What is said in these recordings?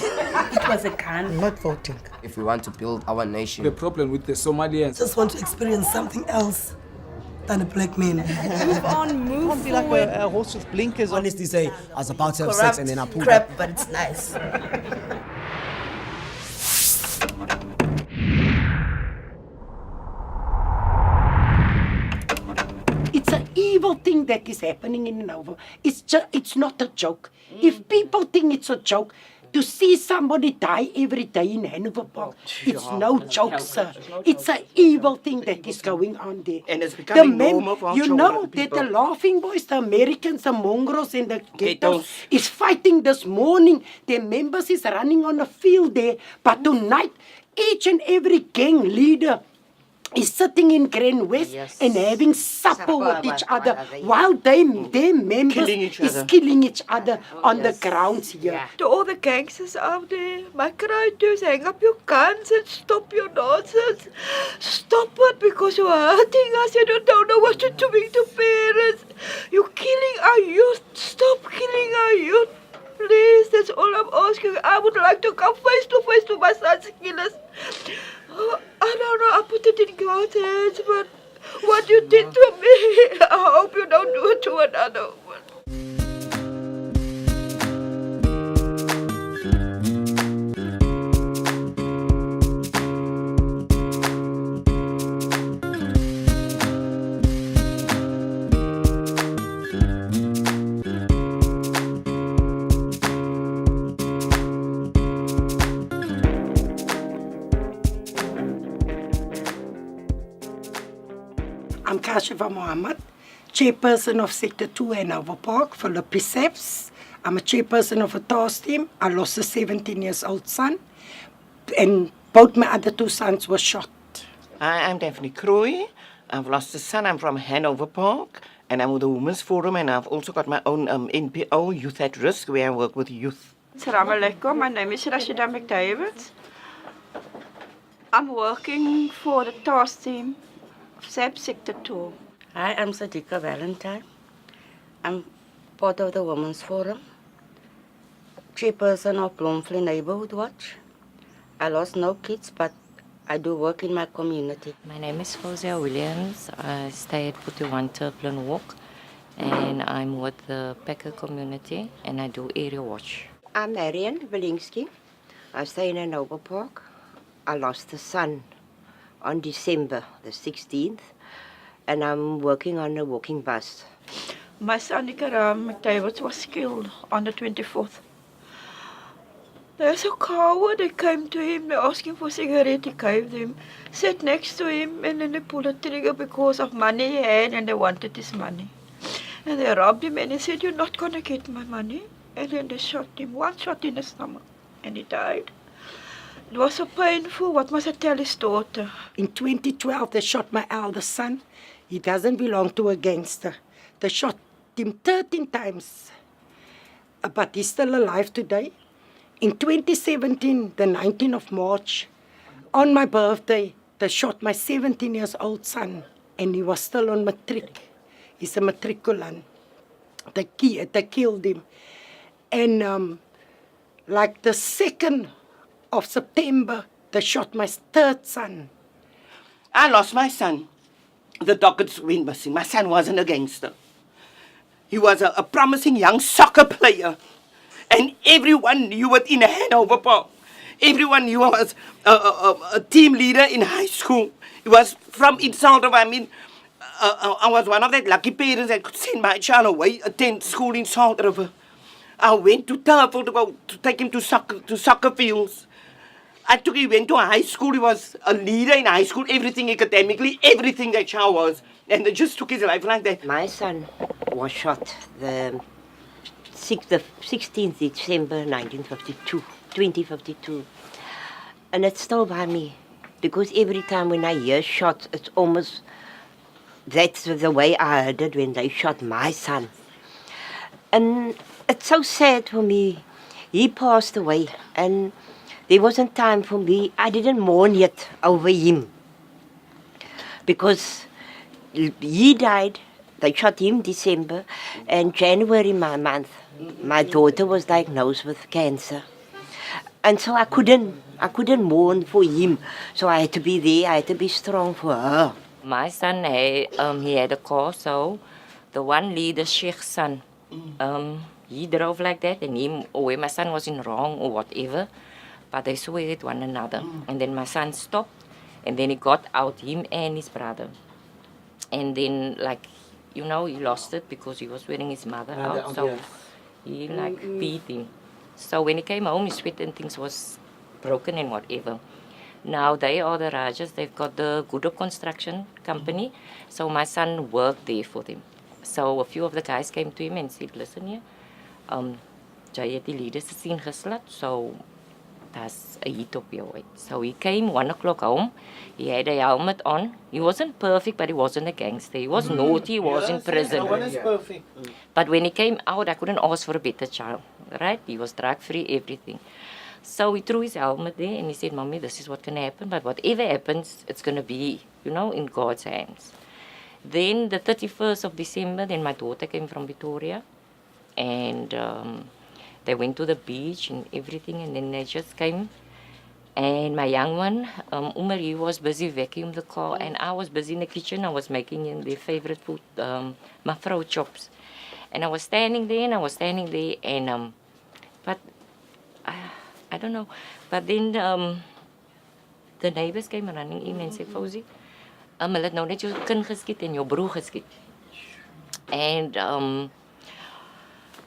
It was a gun. I'm not voting. If we want to build our nation. The problem with the Somalians. Just want to experience something else than a black man. Move on, move Can't be like a horse with blinkers on. Honestly say, I was about to have sex and then I pulled crap, up. but it's nice. It's an evil thing that is happening in Hanover. It's not a joke. If people think it's a joke, to see somebody die every day in Hanover Park, it's no joke, sir. It's an evil thing that is going on there. And it's becoming normal for our you children know and that people. the laughing boys, the Americans, the mongrels and the ghettos is fighting this morning. Their members is running on the field there. But tonight, each and every gang leader is sitting in Grand West and having supper with each other while their members is killing each other on the grounds here. Yeah. To all the gangsters out there, my cry to is hang up your guns and stop your nonsense. Stop it because you're hurting us. You don't know what you're doing to parents. You're killing our youth. Stop killing our youth. Please, that's all I'm asking. I would like to come face to face to my son's killers. I don't know, I put it in God's hands, but what you did to me, I hope you don't do it to another one. I'm Kashifa Mohammed, chairperson of Sector 2 Hanover Park for the Precepts. I'm a chairperson of a task team. I lost a 17-year-old son, and both my other two sons were shot. Hi, I'm Daphne Croy. I've lost a son. I'm from Hanover Park, and I'm with the Women's Forum, and I've also got my own NPO, Youth at Risk, where I work with youth. Assalamu alaikum, my name is Rashida McDavid. I'm working for the task team of SAP Sector 2. Hi, I'm Sadiqa Valentine. I'm part of the Women's Forum, chairperson of Bloemfontein Neighborhood Watch. I lost no kids, but I do work in my community. My name is Fozia Williams. I stay at 41 Turpin Walk, and I'm with the Packer community, and I do area watch. I'm Marian Belinsky. I stay in Hanover Park. I lost a son on December the 16th, and I'm working on a walking bus. My son Ikaram McDavid was killed on the 24th. There's a coward that came to him, they asked him for a cigarette, he gave them, sat next to him, and then they pulled a trigger because of money he had, and they wanted his money. And they robbed him, and he said, "You're not going to get my money." And then they shot him, one shot in the stomach, and he died. It was so painful. What must I tell his daughter? In 2012, they shot my eldest son. He doesn't belong to a gangster. They shot him 13 times, but he's still alive today. In 2017, the 19th of March, on my birthday, they shot my 17-year-old son, and he was still on matric. He's a matriculant. They killed him. And like the 2nd of September, they shot my third son. I lost my son. The dockets went missing. My son wasn't a gangster. He was a promising young soccer player. And everyone knew it in Hanover Park. Everyone knew I was a team leader in high school. He was from Insalterweg. I mean, I was one of that lucky parents that could send my child away, attend school in Salterweg. I went to Gatvol to take him to soccer fields. He went to a high school. He was a leader in high school, everything academically, everything that child was. And they just took his life like that. My son was shot the 16th December 2052. And it's still by me. Because every time when I hear shots, it's almost, that's the way I heard it when they shot my son. And it's so sad for me. He passed away, and there wasn't time for me. I didn't mourn yet over him. Because he died, they shot him December, and January, my month, my daughter was diagnosed with cancer. And so I couldn't mourn for him. So I had to be there, I had to be strong for her. My son, he had a car, so the one leader, Sheikh's son, he drove like that, and when my son was in wrong or whatever, but they swore at one another. And then my son stopped, and then he got out, him and his brother. And then, like, he lost it because he was wearing his mother out, so he, beat him. So when he came home, his sweat and things was broken and whatever. Now they are the Rajas, they've got the Goodop construction company, so my son worked there for them. So a few of the guys came to him and said, listen here, jy het die leaders gesien geslat, so that's a hit op jou uit. So he came 1 o'clock home, he had a helmet on, he wasn't perfect, but he wasn't a gangster, he was naughty, he was in prison. No one is perfect. But when he came out, I couldn't ask for a better child, right? He was drug-free, everything. So he threw his helmet there and he said, Mommy, this is what can happen, but whatever happens, it's going to be, in God's hands. Then the 31st of December, then my daughter came from Victoria, and they went to the beach and everything, and then they just came. And my young one, Umar, he was busy vacuuming the car, and I was busy in the kitchen. I was making their favorite food, mafrou chops. And I was standing there, and but I don't know. But then the neighbors came running in and said, Fauzi, hulle het nou net jou kind geskiet en jou broer geskiet. And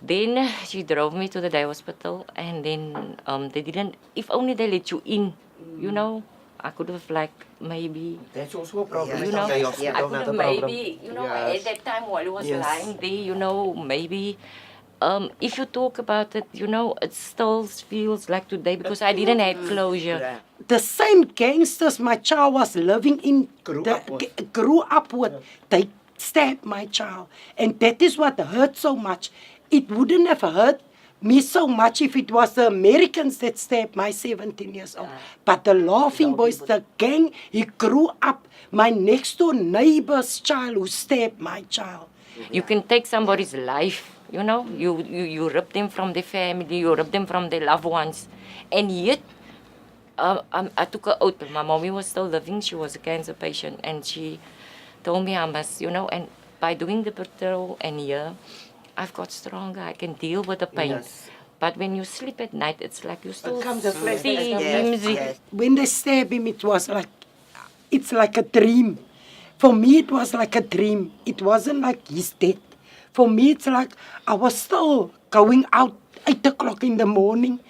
then she drove me to the day hospital, and then they didn't, if only they let you in, I could have maybe, That's also a problem. I could have maybe, at that time while he was lying there, maybe, if you talk about it, it still feels like today because I didn't have closure. The same gangsters my child was living in, grew up with, they stabbed my child. And that is what hurt so much. It wouldn't have hurt me so much if it was the Americans that stabbed my 17 years old. But the Laughing Boys, the gang, he grew up, my next door neighbor's child who stabbed my child. You can take somebody's life, you rip them from their family, you rip them from their loved ones. And yet, I took her out. My mommy was still living, she was a cancer patient, and she told me I must, and by doing the patrol and here, I've got stronger, I can deal with the pain. Yes. But when you sleep at night, it's like you still see him. Yes. When they stabbed him, it's like a dream. For me, it was like a dream. It wasn't like he's dead. For me, it's like I was still going out 8 o'clock in the morning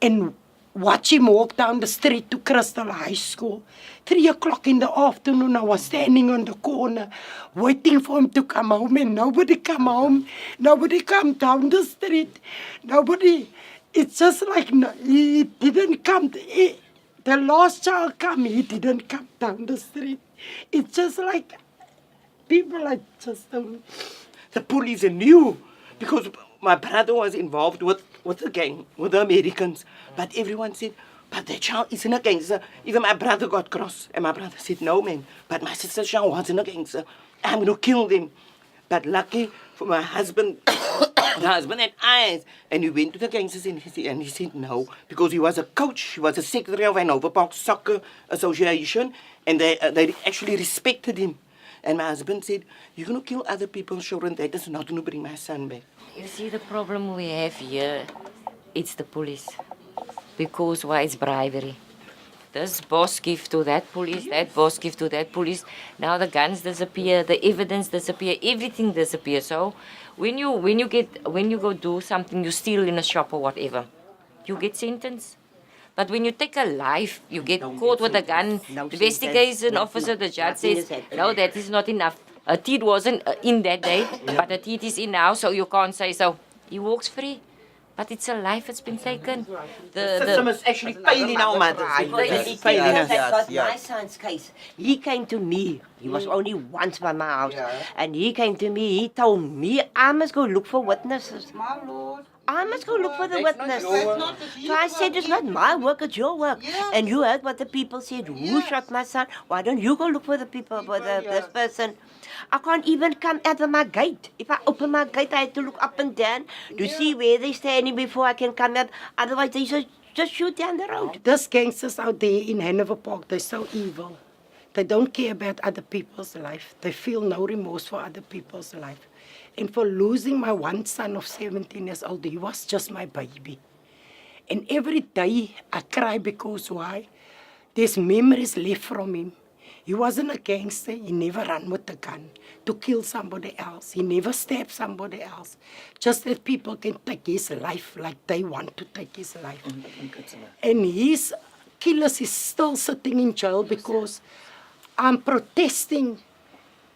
and watch him walk down the street to Crystal High School. 3 o'clock in the afternoon, I was standing on the corner waiting for him to come home, and nobody come home. Nobody come down the street. Nobody. It's just like he didn't come. The last child come, he didn't come down the street. It's just like people are just don't. The police knew because my brother was involved with the gang, with the Americans. But everyone said, but that child isn't a gangster. Even my brother got cross. And my brother said, no, man. But my sister's child wasn't a gangster. I'm going to kill them. But lucky for my husband, my husband had eyes. And he went to the gangsters and he said no. Because he was a coach. He was a secretary of Hanover Park Soccer Association. And they actually respected him. And my husband said, you're going to kill other people's children. That is not going to bring my son back. You see, the problem we have here, it's the police. Because why? It's bribery. This boss gives to that police, that boss gives to that police. Now the guns disappear, the evidence disappear, everything disappears. So when you go do something, you steal in a shop or whatever, you get sentenced. But when you take a life, you get caught with a gun. The investigation officer, the judge says, no, that is not enough. A teeth wasn't in that day, but a teeth is in now, so you can't say so. He walks free. But it's a life that's been taken. The system is actually failing our mothers. It's failing us. My son's case, he came to me. He was only once by my house. And he came to me, he told me, I must go look for witnesses. My Lord. I must go look for the witness. So I said, it's not my work, it's your work. And you heard what the people said. Who shot my son? Why don't you go look for the people, for this person? I can't even come out of my gate. If I open my gate, I have to look up and down to see where they're standing before I can come out. Otherwise, they're so just shoot down the road. Those gangsters out there in Hanover Park, they're so evil. They don't care about other people's life. They feel no remorse for other people's life. And for losing my one son of 17 years old, he was just my baby. And every day I cry because why? There's memories left from him. He wasn't a gangster. He never ran with a gun to kill somebody else. He never stabbed somebody else. Just that people can take his life like they want to take his life. And his killers is still sitting in jail because I'm protesting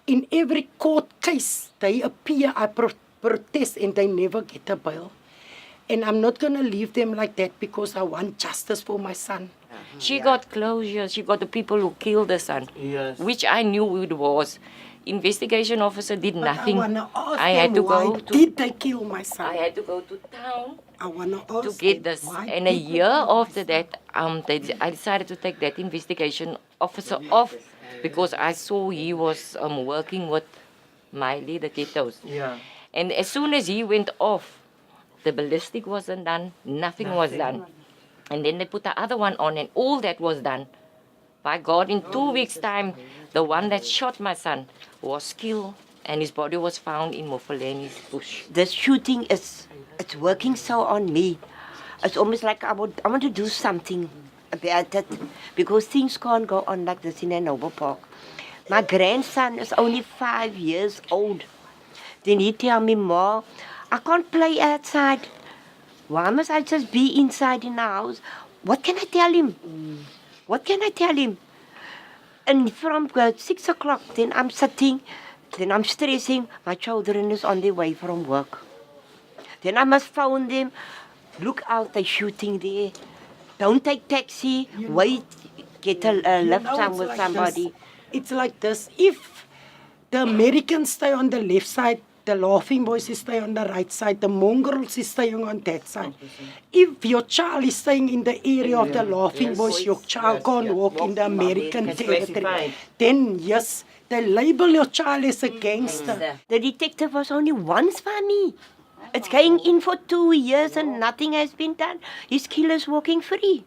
in every court case. They appear, I protest, and they never get a bail. And I'm not going to leave them like that because I want justice for my son. She got closure. She got the people who killed the son, Yes. which I knew it was. Investigation officer did nothing. I want to ask I had them to why go to. did they kill my son? I had to go to town I want to ask to get them, this. why And a did they year kill my after son? that, I decided to take that investigation officer off because I saw he was working with Miley, the ghettos. Yeah. And as soon as he went off, the ballistic wasn't done, nothing was done. And then they put the other one on, and all that was done. By God, in 2 weeks' time, the one that shot my son was killed, and his body was found in Mofelene's bush. The shooting it's working so on me. It's almost like I want to do something about it because things can't go on like this in Hanover Park. My grandson is only 5 years old. Then he tell me, Ma, I can't play outside. Why must I just be inside in the house? What can I tell him? What can I tell him? And from 6 o'clock, then I'm sitting, then I'm stressing. My children is on their way from work. Then I must phone them. Look out, they're shooting there. Don't take taxi. Wait, get a lift with somebody. It's like this. If the Americans stay on the left side, the laughing boys stay on the right side, the mongrels is staying on that side. If your child is staying in the area of the laughing boys, your child can't walk in the American territory. Then yes, they label your child as a gangster. The detective was only once by me. It's going in for 2 years and nothing has been done. His killer's walking free.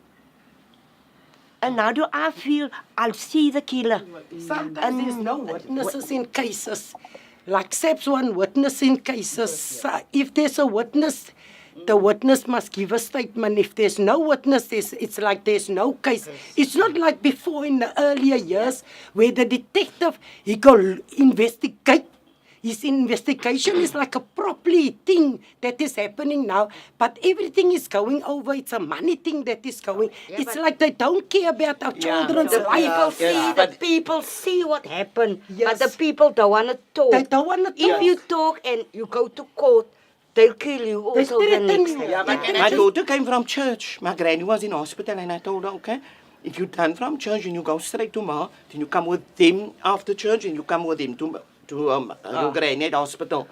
And now do I feel I'll see the killer. Sometimes there's no witnesses in cases. Like Seb's one witness in cases. If there's a witness, the witness must give a statement. If there's no witness, it's like there's no case. It's not like before in the earlier years where the detective, he go investigate. His investigation is like a properly thing that is happening now. But everything is going over. It's a money thing that is going. It's like they don't care about our children's life. The people see what happened, Yes. but the people don't want to talk. They don't want to talk. If you talk and you go to court, they'll kill you also the threaten next you. day. Yeah, but My daughter came from church. My granny was in hospital, and I told her, okay, if you're done from church and you go straight to Ma, then you come with them after church and you come with them to your granny at hospital.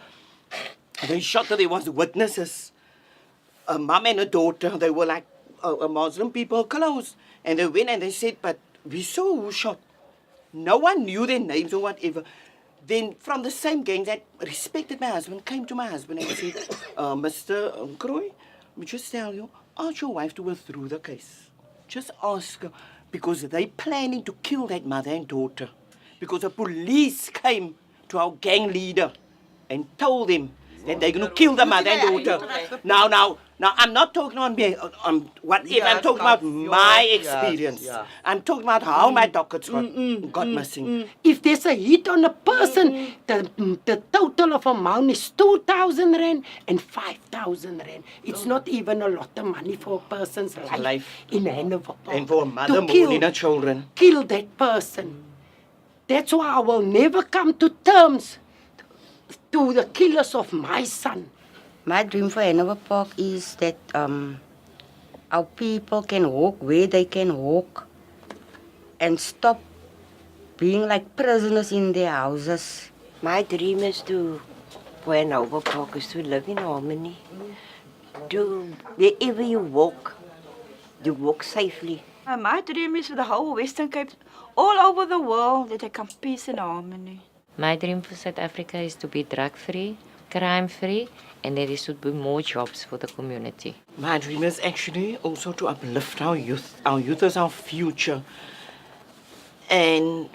And they shot her. There was witnesses. A mum and a daughter. They were like Muslim people close. And they went and they said, but we saw who shot. No one knew their names or whatever. Then from the same gang that respected my husband came to my husband and said, Mr. Croy, we just tell you, ask your wife to withdraw the case. Just ask her, because they're planning to kill that mother and daughter. Because the police came to our gang leader and told him that they're going to kill the mother and daughter. Now, I'm not talking on whatever. I'm talking about my experience. I'm talking about how my dockets got missing. If there's a hit on a person, the total of amount is 2,000 rand and 5,000 rand. It's not even a lot of money for a person's life in Hanover Park. And for a mother To kill- mourning her children. Kill that person. That's why I will never come to terms to the killers of my son. My dream for Hanover Park is that our people can walk where they can walk and stop being like prisoners in their houses. My dream is for Hanover Park is to live in harmony. Wherever you walk safely. My dream is for the whole Western Cape, all over the world, that they come peace and harmony. My dream for South Africa is to be drug-free, crime-free, and there should be more jobs for the community. My dream is actually also to uplift our youth. Our youth is our future. And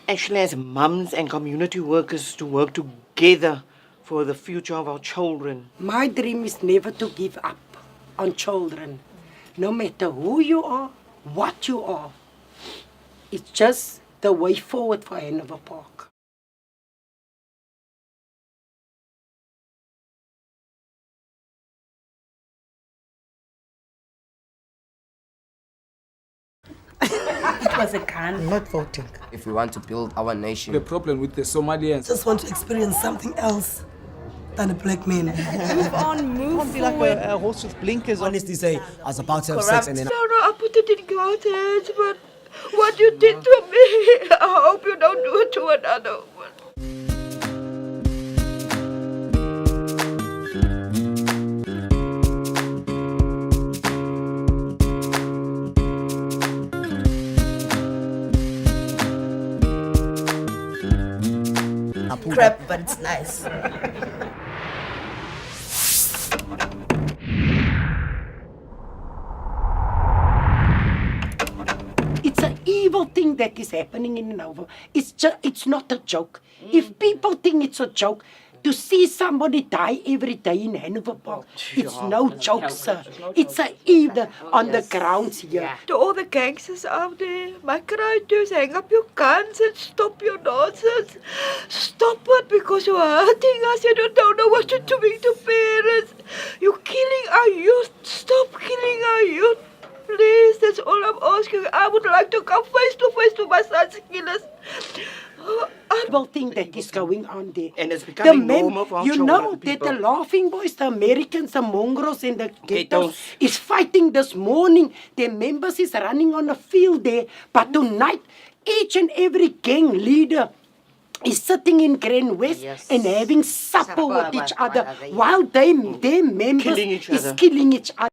actually as mums and community workers to work together for the future of our children. My dream is never to give up on children, no matter who you are, what you are. It's just the way forward for Hanover Park. It was a gun. I'm not voting. If we want to build our nation. The problem with the Somalians. Just want to experience something else than a black man. Move on, move be like a horse with blinkers on. Honestly say, I was about to have sex and then No, I put it in God's hands, but what you did to me, I hope you don't do it to another one. Crap, but it's nice. It's an evil thing that is happening in Hanover. It's not a joke. If people think it's a joke, to see somebody die every day in Hanover Park, it's no joke, sir. It's an evil on the grounds here. To all the gangsters out there, my cry to is hang up your guns and stop your nonsense. Stop it because you're hurting us. You don't know what you're doing to parents. You're killing our youth. Stop killing our youth. Please, that's all I'm asking. I would like to come face to my son's killers. Evil thing that is going on there. And it's becoming normal for our you children know and that people. the laughing boys, the Americans, the mongrels and the ghettos Ghettos. is fighting this morning. Their members is running on the field there. But tonight, each and every gang leader is sitting in Grand West and having supper with each other while their members Killing each is other. killing each other.